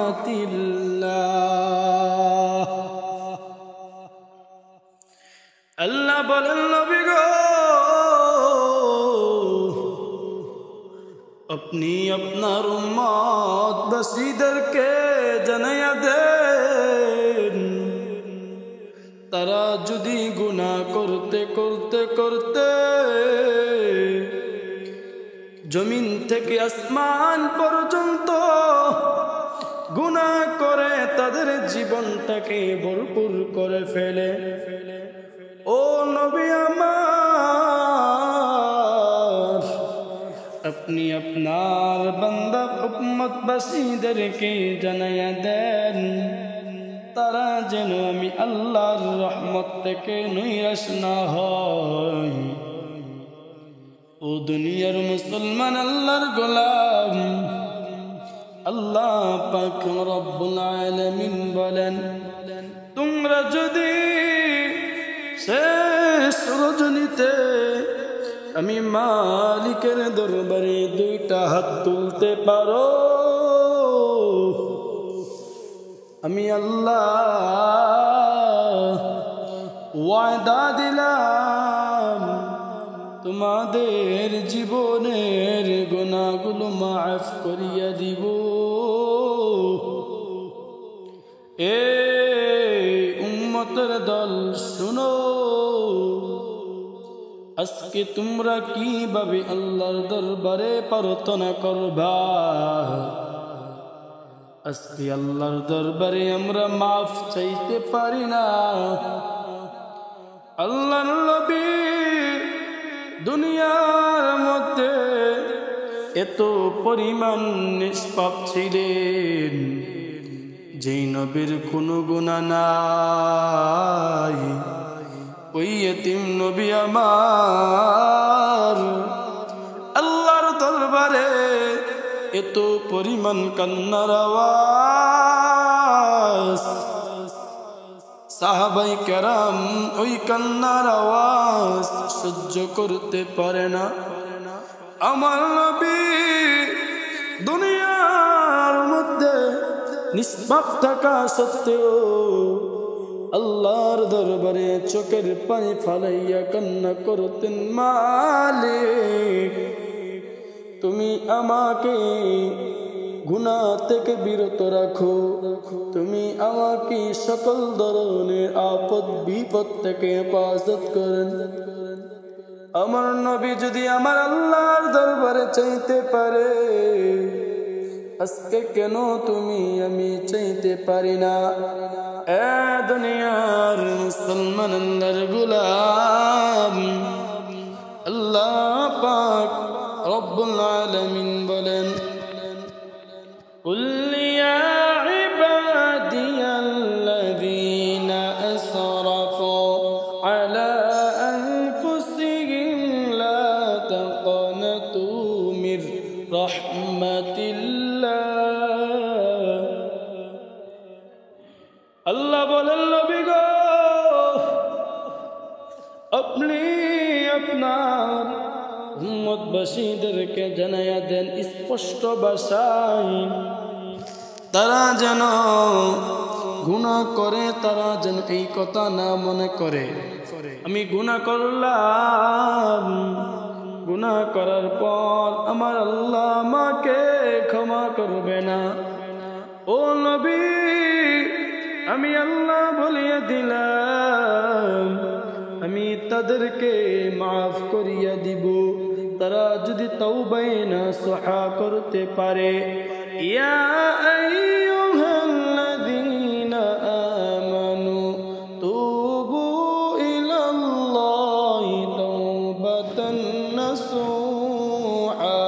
রাহমাতিল্লাহ। আল্লাহ বলেন নবী গো, আপনি আপনার উম্মতবাসীদেরকে জানাইয়া দেন, তারা যদি গুনাহ করতে করতে করতে জমিন থেকে আসমান পর্যন্ত গুনাহ করে তাদের জীবনটাকে ভরপুর করে ফেলে, ও নবী আমার, আপনি আপনার বান্দা উম্মতবাসীদেরকে জানাইয়া দেন, তারা যেন আমি আল্লাহর রহমত থেকে নৈরাশ না হয়। ও দুনিয়ার মুসলমান, আল্লাহর গোলাম, আল্লাহ পাক রব্বুল আলামিন বলেন, তোমরা যদি শেষ রজনীতে আমি মালিকের দরবারে দুইটা হাত তুলতে পারো, আমি আল্লাহ ওয়াদা দিলাম তোমাদের জীবনের গুনাহগুলো মাফ করিয়া দিব। এ উম্মতের দল শুনো, আজকে তোমরা কিভাবে আল্লাহর দরবারে প্রার্থনা করবা? আজকে আল্লাহর দরবারে আমরা মাফ চাইতে পারি না। আল্লাহর নবী দুনিয়ার মধ্যে এত পরিমাণ নিষ্পাপ ছিলেন, যেই নবীর কোনো গুনাহ নাই, ওই এতিম নবী আমার আল্লাহর দরবারে এত পরিমাণ কান্নার আওয়াজ, সাহাবাই কেরাম ওই কান্নার আওয়াজ সহ্য করতে পারে না। আমার নবী দুনিয়ার মধ্যে নিষ্পাপ থাকা সত্ত্বেও আল্লাহর দরবারে চোখের পানি ফালাইয়া কান্না করতেন, মালিক তুমি আমাকে গুনাহ থেকে বিরত রাখো, তুমি আমাকে সকল ধরনের আপদ বিপদ থেকে হেফাজত করেন। আমার নবী যদি আমার আল্লাহর দরবারে চাইতে পারে, আজকে কেন তুমি আমি চাইতে পারি না? এ দুনিয়ার মুসলমান, আল্লাহর গোলাম, আল্লাহ পাক রব্বুল আলামিন বলেন, قل يا عبادي الذين أسرفوا على أنفسهم لا تقنطوا من رحمة الله। আল্লাহ বলেন নবী গো, আপনি আপনার উম্মতবাসীদেরকে জানাইয়া দেন স্পষ্ট ভাষায়, তারা যেন গুনাহ করে, তারা যেন এই কথা না মনে করে আমি গুনাহ করলাম, গুনাহ করার পর আমার আল্লাহ আমাকে ক্ষমা করবে না। ও নবী, আমি আল্লাহ বলিয়া দিলাম, আমি তাদেরকে মাফ করিয়া দিব, তারা যদি তাওবায়ে নাসুহা করতে পারে। ইয়া আইয়ুহাল্লাযীনা আমানু তুবু ইলাল্লাহি তাওবাতান নাসুহা।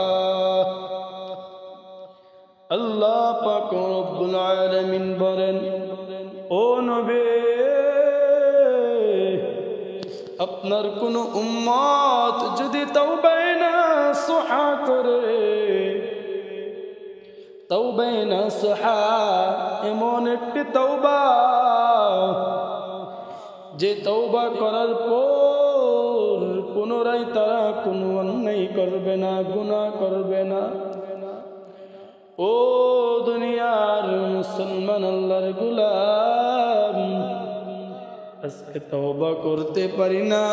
আল্লাহ পাক রব্বুল আলামিন বলেন, ও নবী, আপনার কোন উম্মত যদি তাওবায়ে নাসুহা করে, তাওবায়ে নাসুহা এমন একটি তাওবা যে তাওবা করার পর পুনরায় তারা কোনো অন্যায় করবে না, গুনাহ করবে না। ও দুনিয়ার মুসলমান আল্লাহর গোলাম, আজকে তওবা করতে পারি না।